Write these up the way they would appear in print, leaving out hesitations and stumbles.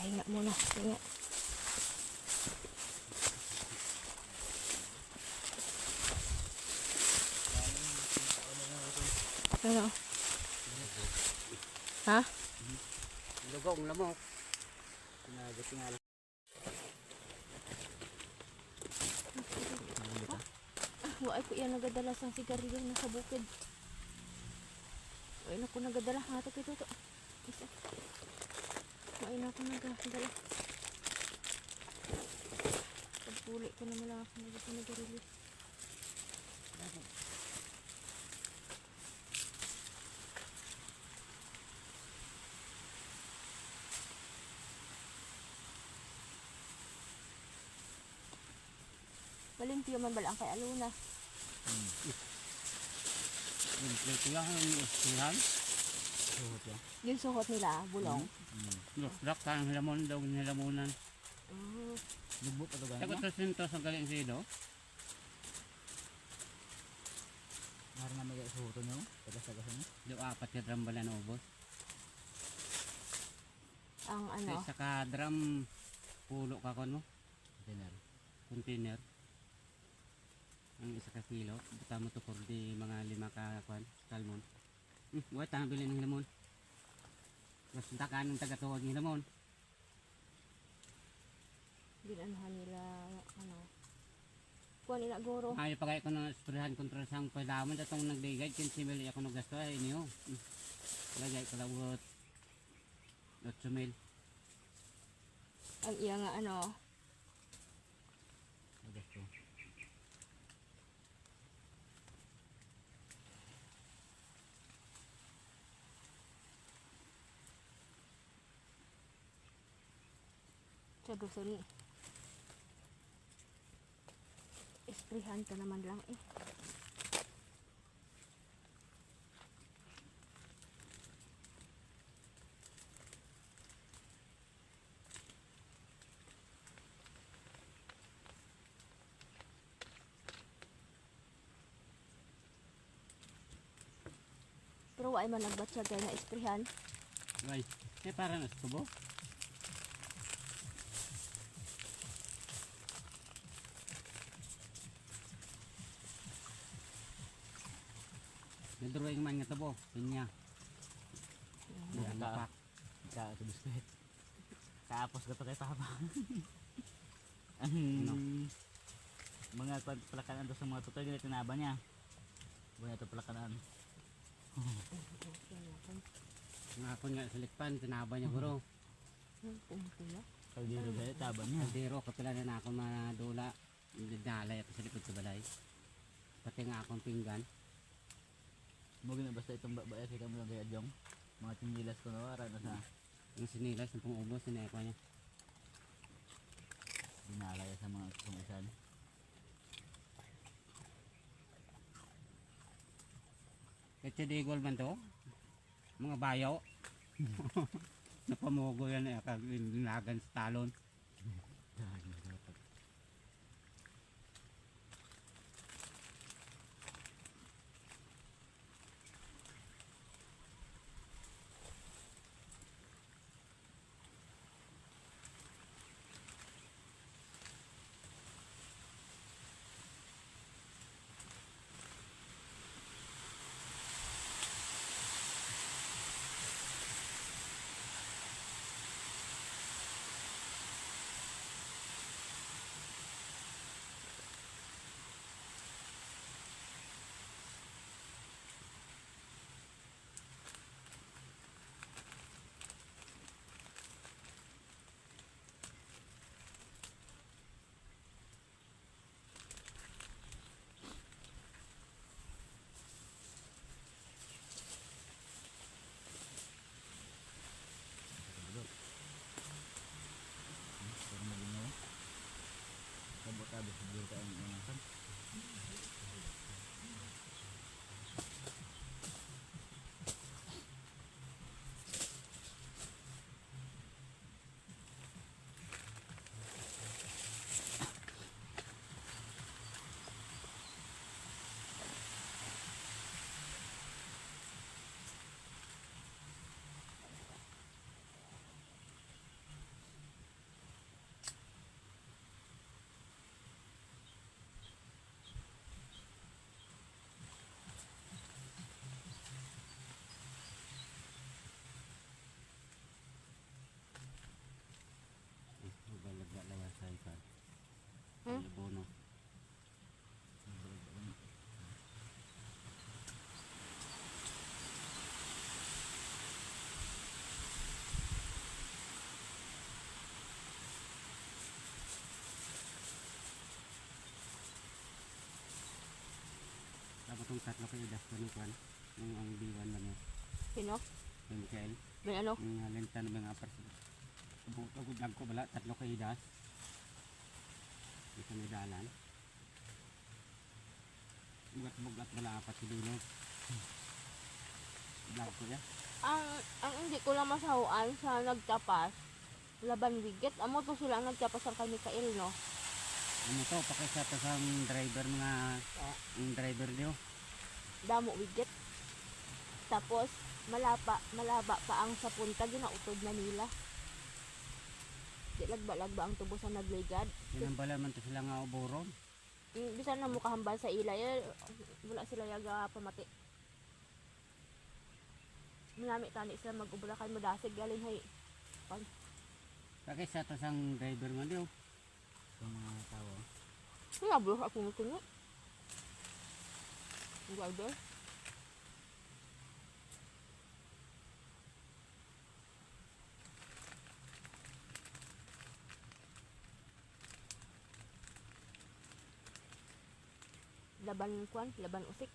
Pahinga muna. Pahinga. Ano? Ha? Lugong lamok. Nagatingala. Wala ko yan nagadala sang sigarilyo na sa bukid. Wala ko nagadala. Hato kito to. Isa. Wala ko nagadala. Pagpuli ko na malaki na sa sigarilyo. Malimpyo man bala ang kay Aluna. Ito lang ang istihan. Yung suhot nila, bulong. Lak ka ang hilamon daw hilamunan. Lubok pa to ganun. Takot sa sinto sa galing sido. Nari nga may suhuto nyo. Tagas-tagas nyo. Do apat ka drum bala na ubos. Ang ano? Sa ka drum pulo ka kon mo. Container. Ang isa ka kilo, buta mo to for di mga 5 ka kwan, salmon. Wala tayong bilhin ng hilamon. Mas takaan ng taga-tuwag ng hilamon. Ginanuhan nila, ano, kuha nila goro. Ayaw pa kayo ko na sprayan kontra sang palaman, datong nagdigay, 15 mil ako nagasto ay niyo. Lagay ko lawot 8 mil. Ang iya nga ano, Nagasto. sa gusto ni. Esprihan ka naman lang eh. Pero wala man nagbatsyag kaya na esprihan. Ay, para na sa tubo. Nadruing man nga tubo, pinya. Yan pa. Ika ito biskwit. Kaapos ka to kay Papa. Mga palakanaan doon sa mga tutoy nila tinaba niya. Buwan ito palakanaan. Nga ako nga sa likpan, tinaba niya guro. Kaldero dahil taba niya. Kaldero, kapila na ako madula. Nalay ako sa likod sa balay. Pati nga akong pinggan. Mugin na basta itong babaya kita mo lang kaya Jong. Mga tinilas ko na wala na sa Yung sinilas, yung pang-ubos, sineko niya. dinalaya sa mga sumisan. Kasi digol man to. Mga bayaw. Napamugo yan eh, kaginagan sa talon. tatlo kay idas ko ni Kwan. Yung ang B1 man yun. Sino? Yung Mikael. May ano? Yung lenta na mga apar. Tugod ko bala, tatlo kay idas. Ito may dalan. Bugat-bugat bala apat si Dino. Vlog ko ya. Ang hindi ko lang masahuan sa nagtapas, laban wigit. Amo to sila ang nagtapas ang kay Mikael, no? Ano to, pakisa to sa driver mga yung driver niyo. Damo wigit. Tapos, malaba pa ang sa punta, ginautod na nila. Di lagba-lagba ang tubo sa nagligad. Sinambala man to sila nga uboron. Bisan na mo kahambal sa ilay, wala sila yaga pamati. Minami tani sila mag-ubulakan mo dasig galing hay. Pakisa to sa driver man niyo. Sa mga tao. Nga bro, ako mo kuno. Driver. Laban kwan, laban usik.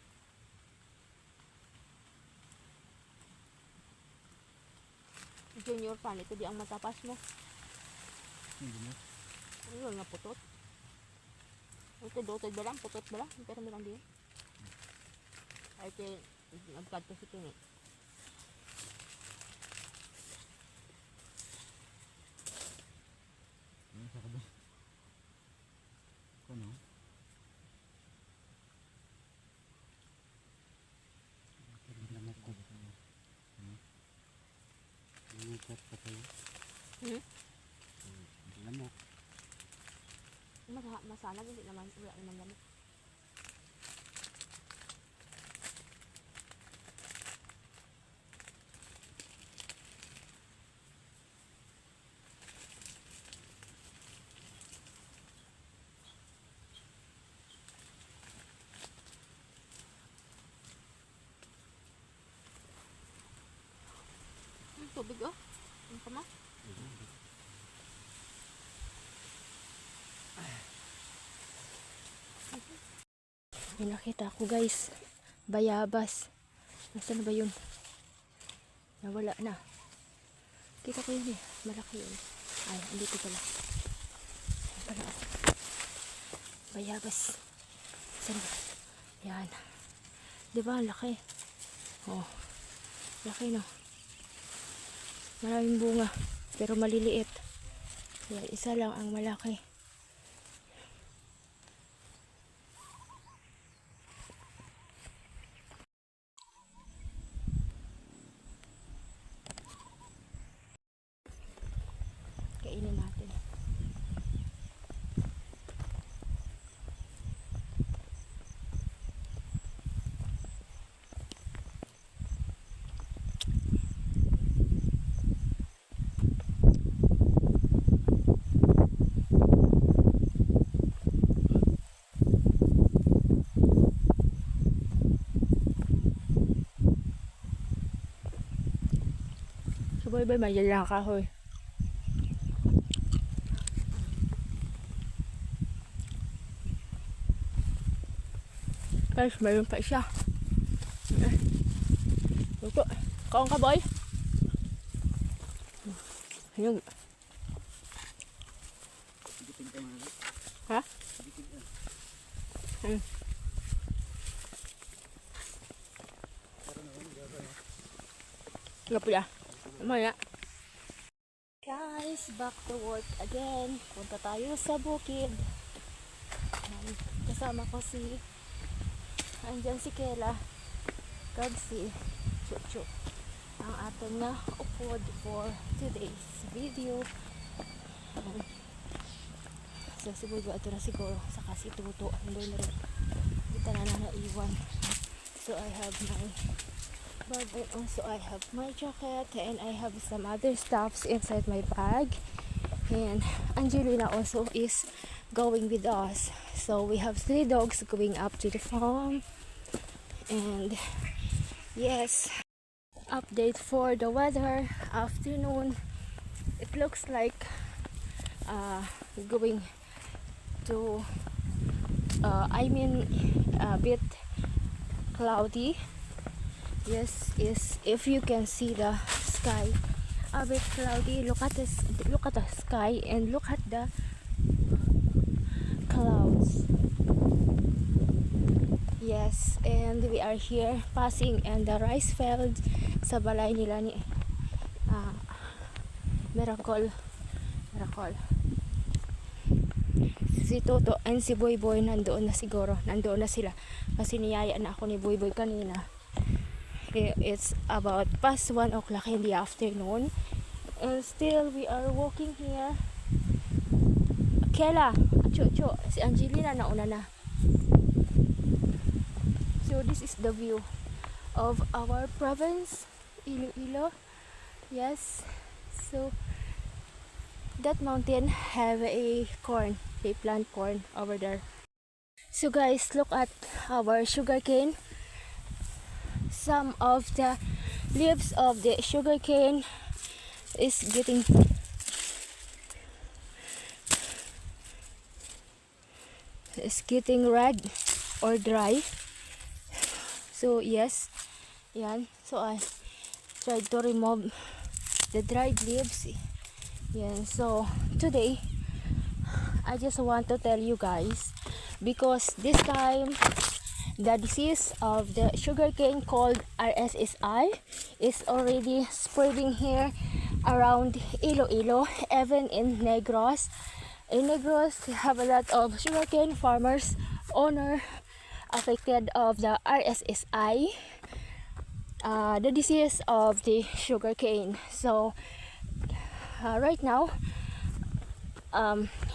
Junior fan, ito di ang matapas mo. Hindi mo. Ano nga putot? Ito dotod ba lang? Putot ba lang? Pero meron din. Ay, ito nagkat ko si Kini. Ano sa kada? Kuno. Lamok ko. Lamok pa tayo. Lamok. Masanag, hindi naman. Wala naman lamok. Tubig oh. Ano ka ma? May nakita ko guys. Bayabas. Nasaan na ba yun? Nawala na. Kita ko yun eh. Malaki yun. Ay, andito pala. Ayan pala oh. Bayabas. Saan ba? Yan. Diba? Laki. Oh. Laki no. Maraming bunga. Pero maliliit. Yan. Isa lang ang malaki. Kainin natin. Sabay-bay, may lang kahoy. Guys, mayroon pa isa. Luto. Kaon ka, boy? Ayun. Ha? Nga pala. Mamaya. Guys, back to work again. Punta tayo sa bukid. Kasama ko si andyan si Kela kag si Chuchu ang aton nga upload for today's video. So siguro ito na siguro saka si Tuto andun na rin kita na naiwan. So I have my bag and also I have my jacket and I have some other stuffs inside my bag, and Angelina also is going with us. So we have 3 dogs going up to the farm. And yes, update for the weather. Afternoon, it looks like going to a bit cloudy. Yes, is if you can see the sky a bit cloudy. Look at this, look at the sky and look at the clouds. Yes, and we are here passing in the rice field sa balay nila ni Miracle. Si Toto and si Boy Boy nandoon na siguro. Nandoon na sila. Kasi niyaya na ako ni Boy Boy kanina. It's about past 1 o'clock in the afternoon. And still we are walking here. Kela, Chucho, si Angelina nauna na. So this is the view of our province, Iloilo. Yes. So that mountain have a corn. They plant corn over there. So guys, look at our sugarcane. Some of the leaves of the sugarcane is getting red or dry. So yes, yan. So I tried to remove the dried leaves. Yan. So today I just want to tell you guys, because this time the disease of the sugarcane called RSSI is already spreading here around Iloilo, even in Negros. In Negros, we have a lot of sugarcane farmers, owner affected of the RSSI, the disease of the sugarcane. So right now,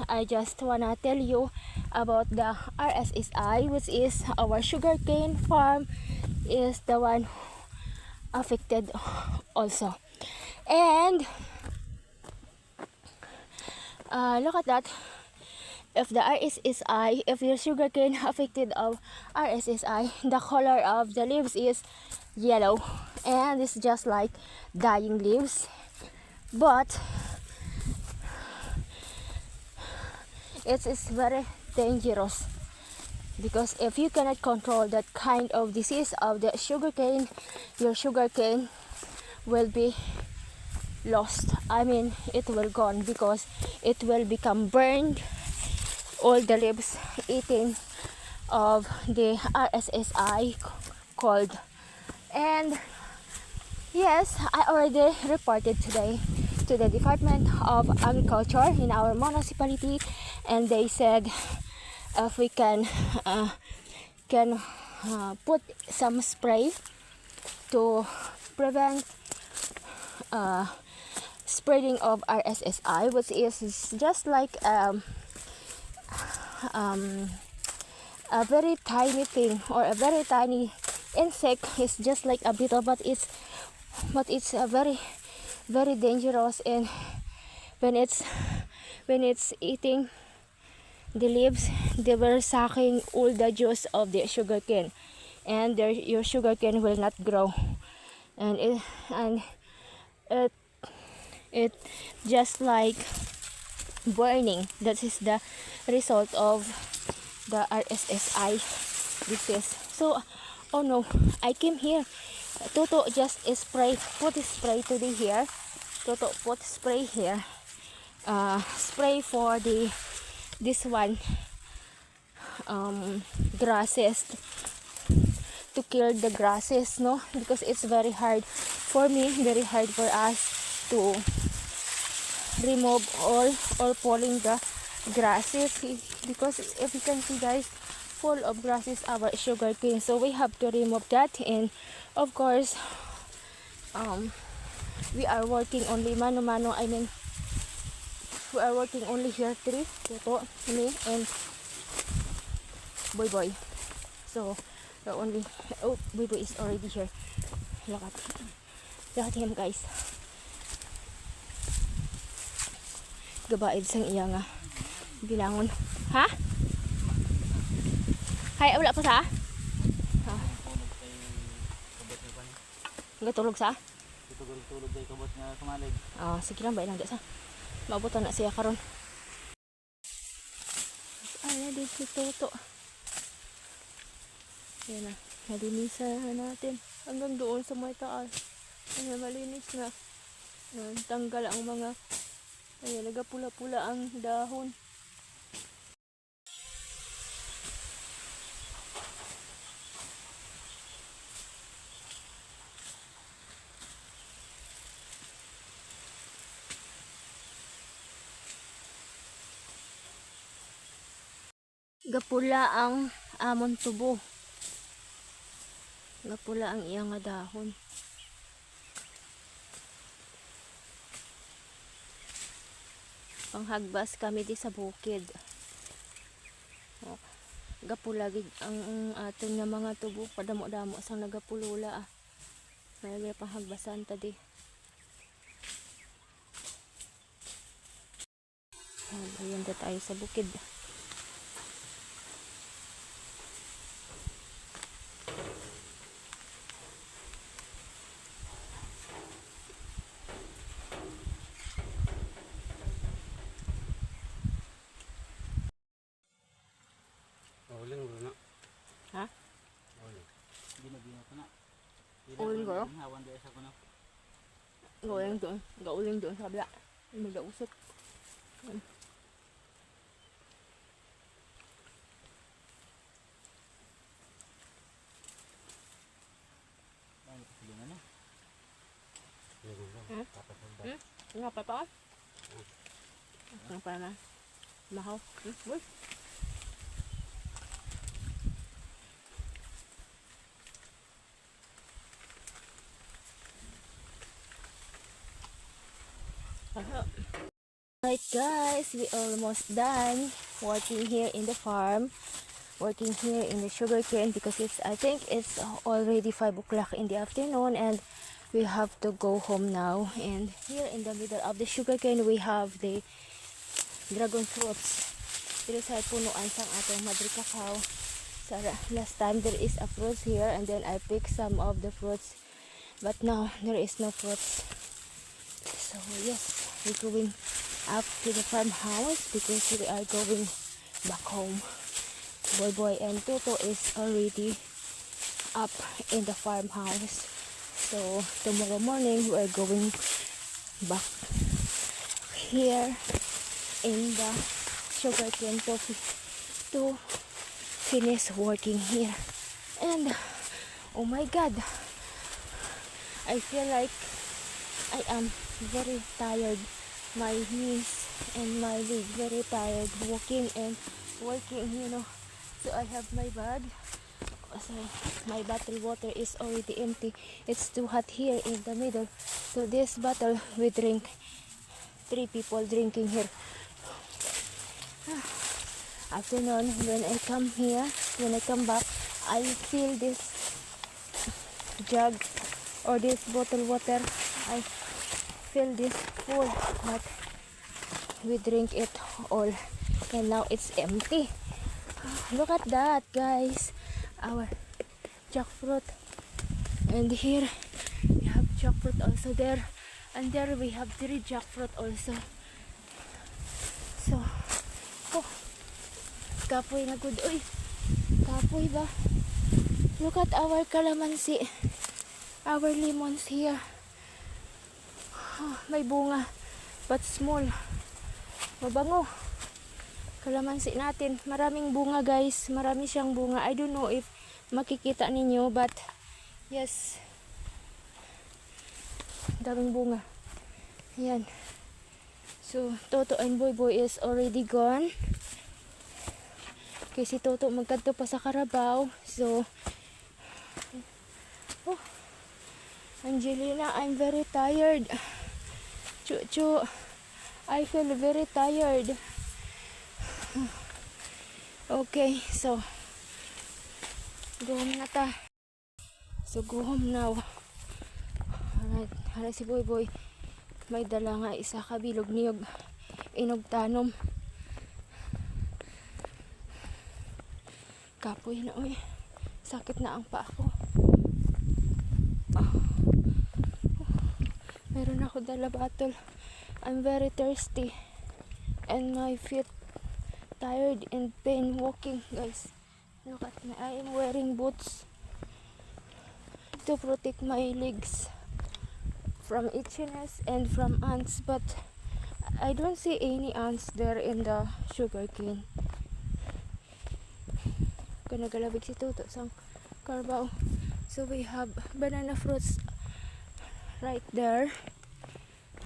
I just wanna tell you about the RSSI, which is our sugarcane farm is the one affected also. And look at that. If the RSSI, if your sugarcane affected of RSSI, the color of the leaves is yellow, and it's just like dying leaves. But it is very dangerous, because if you cannot control that kind of disease of the sugarcane, your sugarcane will be lost. I mean, it will gone, because it will become burned, all the leaves eating of the RSSI cold. And yes, I already reported today to the Department of Agriculture in our municipality, and they said if we can put some spray to prevent spreading of RSSI, which is just like a very tiny thing, or a very tiny insect. It's just like a beetle, but it's a very, very dangerous. And when it's eating the leaves, they were sucking all the juice of the sugarcane, and your sugarcane will not grow, and it just like burning. That is the result of the RSSI disease. So, oh no, I came here. Toto just put spray today here. Toto put spray here. Spray for this one grasses, to kill the grasses, no, because it's very hard for me, very hard for us to remove all or pulling the grasses, because if you can see guys, full of grasses our sugarcane, so we have to remove that. And of course we are working only mano, I mean we are working only here three, Toto, me and Boy Boy. So we're only, oh, Boy Boy is already here. Look at him guys. Gabaid sang iya nga bilangon. Ha? Kaya wala pa sa? Ha? Gatulog sa? Tulog kay kabot nga kumalig. Sige lang, bae lang sa. Maabutan na siya karon. Ay, na dito Toto. Yan na. Nalinisan na natin hanggang doon sa may taas. Ayan, malinis na. Ayan, tanggal ang mga, ayan, nagapula-pula ang dahon. Gapula ang amon tubo. Gapula ang iyang nga dahon. Panghagbas kami di sa bukid. Gapula gid ang aton nga mga tubo, padamo-damo sang nagapulula ah. May panghagbasan ta di. Ayan da tayo sa bukid. Uling Bruno. Ha? Uling. Hindi na ko na. Uling ko? Hawan dahil sa kuno. Gauling doon. Gauling doon sa kabila. Magdausot. Ay, pagkilinan na. Uling lang. Hmm? Tapos ang Nga pa pa? Nga pa na. Mahaw. Uy. Alright guys, we almost done working here in the farm, working here in the sugarcane because I think it's already 5 o'clock in the afternoon and we have to go home now. And here in the middle of the sugarcane we have the dragon fruits. Dito sa punuan sang atong madri cacao. So last time there is a fruits here and then I picked some of the fruits, but now there is no fruits. So yes, we're going up to the farmhouse because we are going back home. Boy and Toto is already up in the farmhouse. So tomorrow morning we are going back here in the sugarcane to finish working here. And oh my god, I feel like I am very tired. My knees and my leg very tired walking and working, you know. So I have my bag. So my bottle water is already empty. It's too hot here in the middle. So this bottle we drink. 3 people drinking here. Afternoon when I come here, when I come back, I fill this jug or this bottle water. I fill this full, but we drink it all and now it's empty. Look at that guys, our jackfruit, and here we have jackfruit also there, and there we have 3 jackfruit also. So oh, kapoy na good. Uy, kapoy ba? Look at our calamansi, our lemons here. Oh, may bunga but small. Mabango. Kalamansi natin. Maraming bunga guys. Marami siyang bunga. I don't know if makikita ninyo but yes. Daming bunga. Ayan. So, Toto and Boy is already gone. Kasi Toto magkadto pa sa Carabao. So, oh, Angelina, I'm very tired. Chuchu, I feel very tired. Okay, so go home na ta. So go home now. Alright, si Boy may dala nga isa ka bilog niyog inog tanom. Kapoy na uy. Sakit na ang paa ko. Meron ako dala bottle. I'm very thirsty and my feet tired and pain walking guys. Look at me, I am wearing boots to protect my legs from itchiness and from ants, but I don't see any ants there in the sugarcane. Kanagalabig si Toto sang Carabao. So we have banana fruits right there.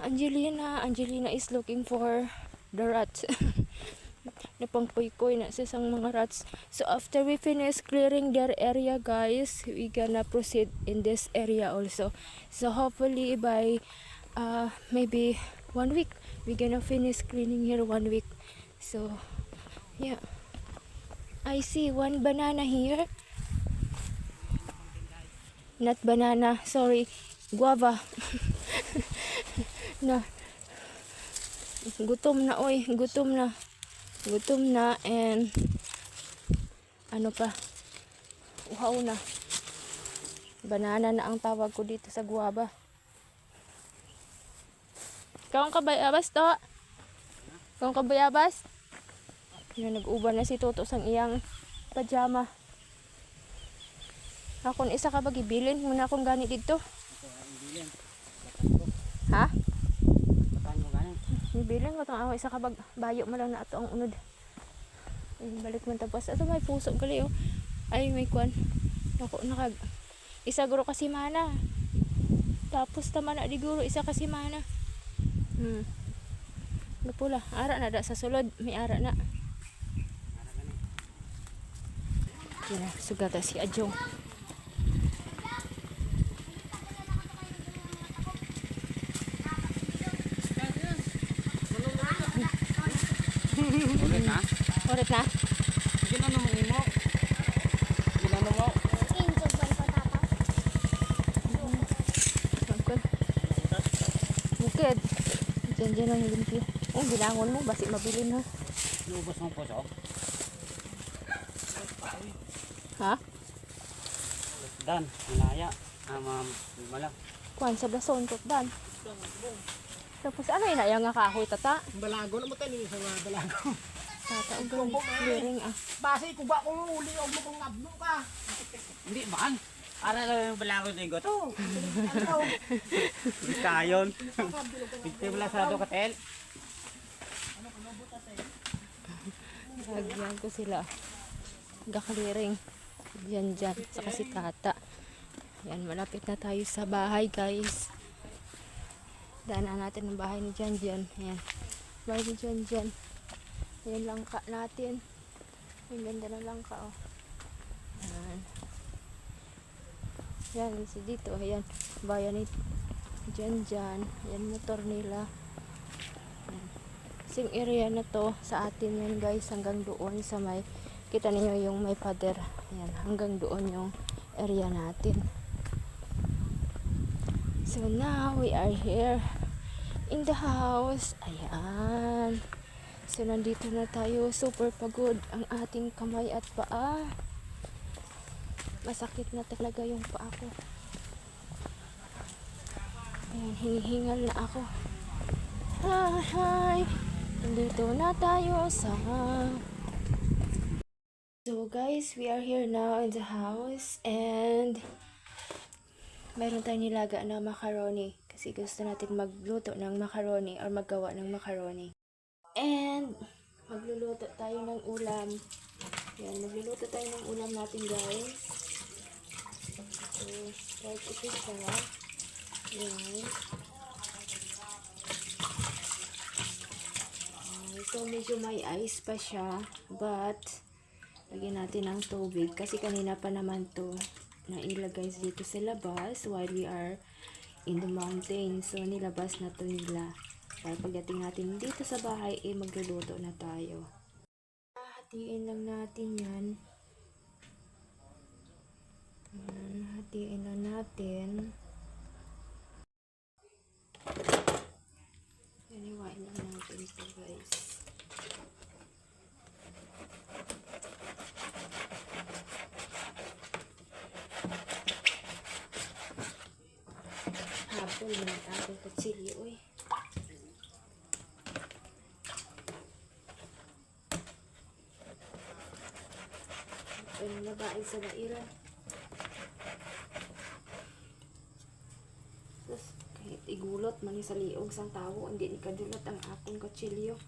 Angelina is looking for the rats. Napangkoy-koy na sa sang mga rats. So after we finish clearing their area, guys, we gonna proceed in this area also. So hopefully by maybe 1 week, we gonna finish cleaning here 1 week. So yeah, I see one banana here. Not banana, sorry, guava. Na gutom na, oy, gutom na, and ano pa, uhaw na. Banana na ang tawag ko dito sa guava. Kaong kabayabas to? Kaong kabayabas? Nag-uban na si Toto sang iyang pajama. Akon isa ka bagibilin muna akong gani dito. Ha? Batan mo gani. Bibilin ko itong isa ka bayo mo lang na ato ang unod. Ay, balik mo tapos. Ato may puso gali oh. Ay may kwan. Ako nakag isa guro kasi mana. Tapos tama na di guro isa kasi mana. Napula. Ara na da sa sulod. May ara na. Yan na. Sugata si Adjong. Ulit na. Orit na. Ginano mo imo? Ginano mo? Bukid. Diyan ang limpyo. Oh, bilangon mo. Basi mabilin ha. Iubos mo po so. Ha? Dan, malaya. Mala. Kuan sa blason ko dan. Tapos ano inaya nga kahoy tata? Balago na mo tayo sa mga balago. Tata ugong clearing ah. Base ko ba kung uli o mo kung nablo ka? Hindi baan. Ara lang yung balago din ko to. Ano? Kayon. Pigte wala sa do katel. Lagyan ko sila. Gakaliring. Diyan. Saka si tata. Yan, malapit na tayo sa bahay, guys. Daanan natin ang bahay ni Janjan. Ayan. Bahay ni Janjan. Ayan langka natin. Ang ganda ng langka, oh. Ayan. Ayan, si dito. Ayan. Bayan ni Janjan. Ayan, motor nila. Ayan. Sing area na to sa atin yan, guys. Hanggang doon sa may, kita niyo yung may pader. Ayan, hanggang doon yung area natin. So now we are here in the house. Ayan. So nandito na tayo. Super pagod ang ating kamay at paa. Masakit na talaga yung paa ko. Ayan, hinihingal na ako. Hi! Nandito na tayo sa... So guys, we are here now in the house and meron tayong nilaga na macaroni kasi gusto natin magluto ng macaroni or maggawa ng macaroni. And magluluto tayo ng ulam. Yan, magluluto tayo ng ulam natin, guys. So, right ito siya. Yan. So, medyo may ice pa siya, but lagyan natin ng tubig kasi kanina pa naman to nailagay dito sa labas while we are in the mountain. So, nilabas na to nila. Para pagdating natin dito sa bahay, magluluto na tayo. Hatiin lang natin yan. Hatiin lang natin. Iniwain lang natin ito, guys. Hapon na natin kutsilyo, uy. Hapon na baig sa baira. man ni sa liog sang tawo, hindi ni kadulot ang akong kutsilyo.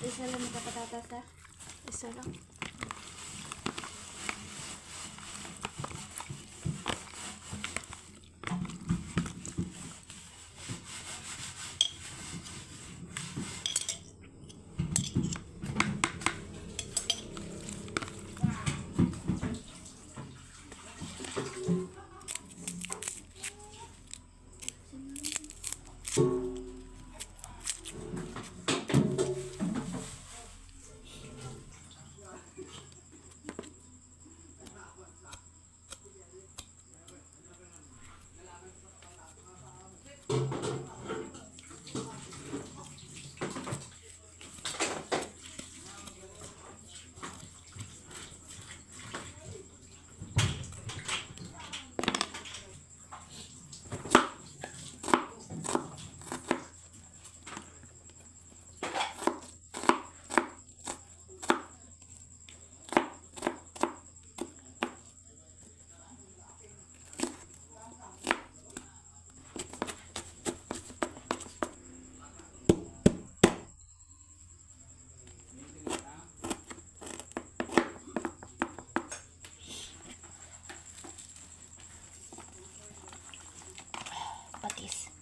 Isa lang makapatatas ha? Isa lang. Patis.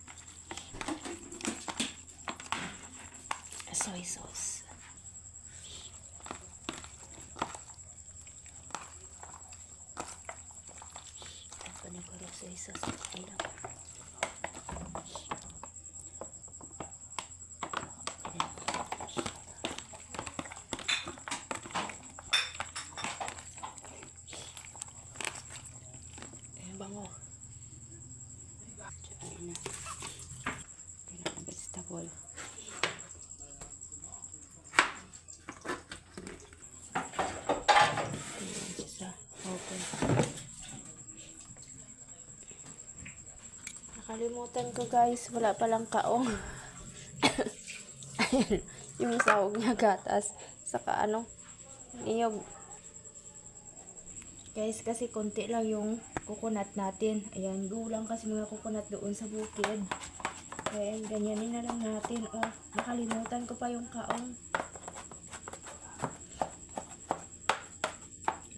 Soy sauce. Tapos ko rin soy sauce. Ayan. Bango. Ayan na. Ayan na vegetable. Ayan siya. Okay. Nakalimutan ko guys. Wala palang kaong. Ayan. Yung sahog niya gatas. Saka ano. Niyog. Guys, kasi konti lang yung coconut natin. Ayan, gulang kasi mga coconut doon sa bukid. Kaya ganyanin na lang natin. Oh, nakalimutan ko pa yung kaong.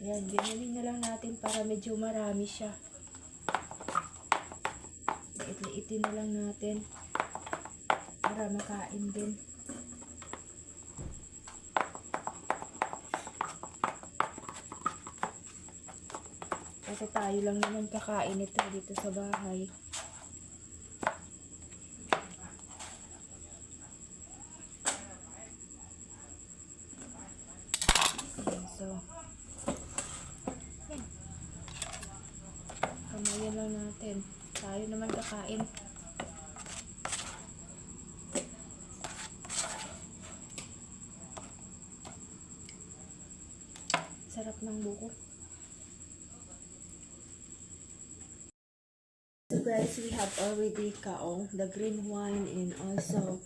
Ayan, ganyanin na lang natin para medyo marami siya. Liit-liitin na lang natin. Para makain din. Kasi tayo lang naman kakain ito dito sa bahay. Ayan, so ayan. Kamayan lang natin. Tayo naman kakain. Sarap ng buko. So guys, we have already kaong, the green one, and also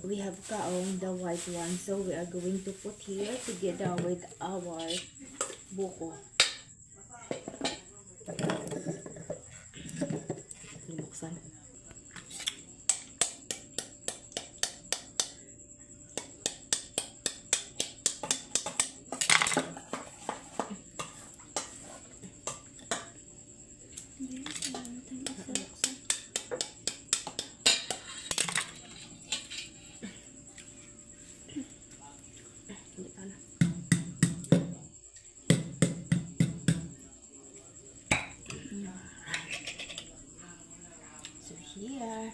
we have kaong, the white one. So we are going to put here together with our buko. Buksan. So here,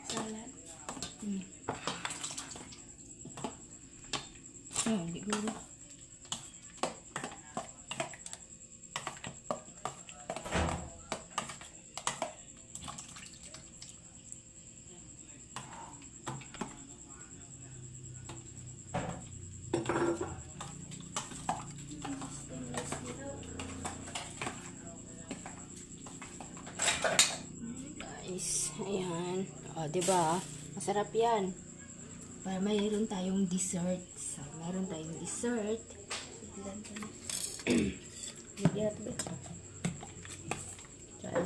salad. Hindi gulo. di ba? Masarap yan. Para mayroon tayong dessert. So, mayroon tayong dessert. Bigyan ko na. Bigyan ko ito. Diyan.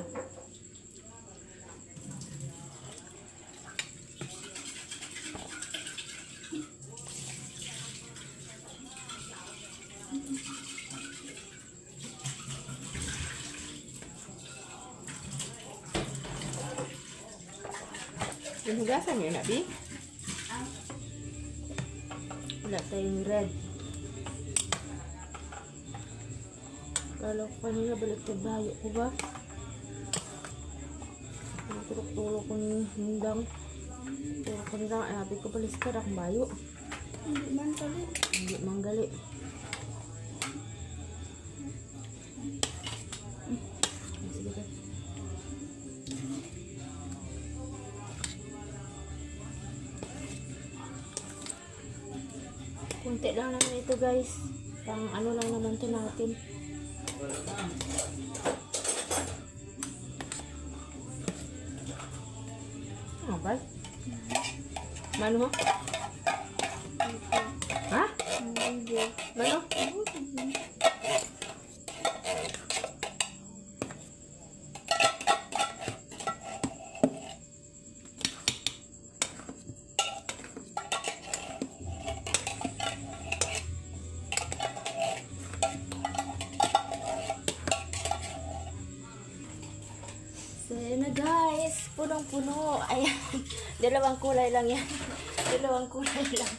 Hinugasan niyo na, Bi? Wala tayong red. Kala ko kanina baliktad bayo ko ba? Tulok-tulok ko ni hindang. Tulok ko nila, ay habi ko baliktad akong bayo. Hindi man kali. Hindi manggali. Sige ka. Kunti lang naman ito guys. Pang ano lang naman ito natin. Ano ba? Mano mo? Ha? Mano? So, yun na guys. Punong-puno. Ayan. Dalawang kulay lang yan. Dalawang kulay lang.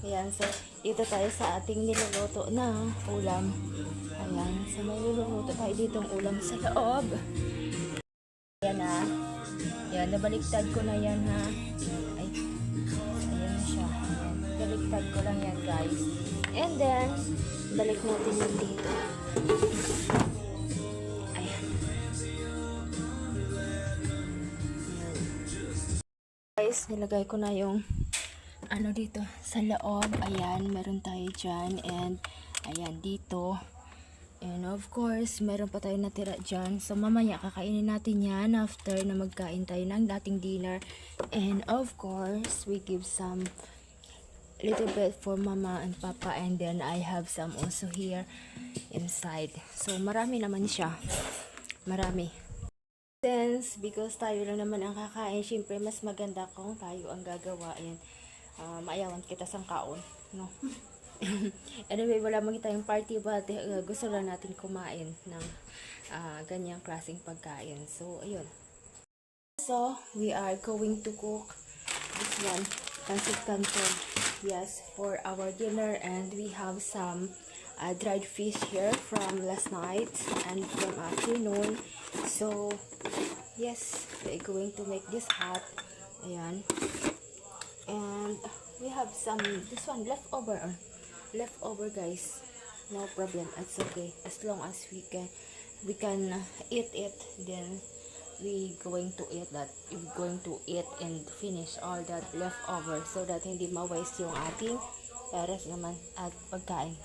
Ayan. So, dito tayo sa ating niluluto na ulam. Ayan. So, may niluluto tayo ditong ulam sa loob. Ayan na. Ayan. Nabaliktad ko na yan ha. Ay. Ayan na siya. Ayan. Baliktad ko lang yan guys. And then, balik natin yung dito. Guys, nilagay ko na yung ano dito sa loob. Ayan, meron tayo dyan. And ayan, dito. And of course, meron pa tayo natira dyan. So, mamaya kakainin natin yan after na magkain tayo ng dating dinner. And of course, we give some little bit for mama and papa. And then, I have some also here inside. So, marami naman siya. Marami. Because tayo lang naman ang kakain, syempre mas maganda kung tayo ang gagawa. Ayan, maayawan kita sang kaon, no? Anyway, wala man tayong party, but gusto lang natin kumain ng ganyang klaseng pagkain. So, ayun. So, we are going to cook this one, pancit canton. Yes, for our dinner, and we have some dried fish here from last night and from afternoon. So, yes, we're going to make this hot. Ayan. And we have some, this one, leftover. Leftover, guys. No problem. It's okay. As long as we can eat it, then we going to eat that. We're going to eat and finish all that leftover so that hindi ma-waste yung ating peres naman at pagkain.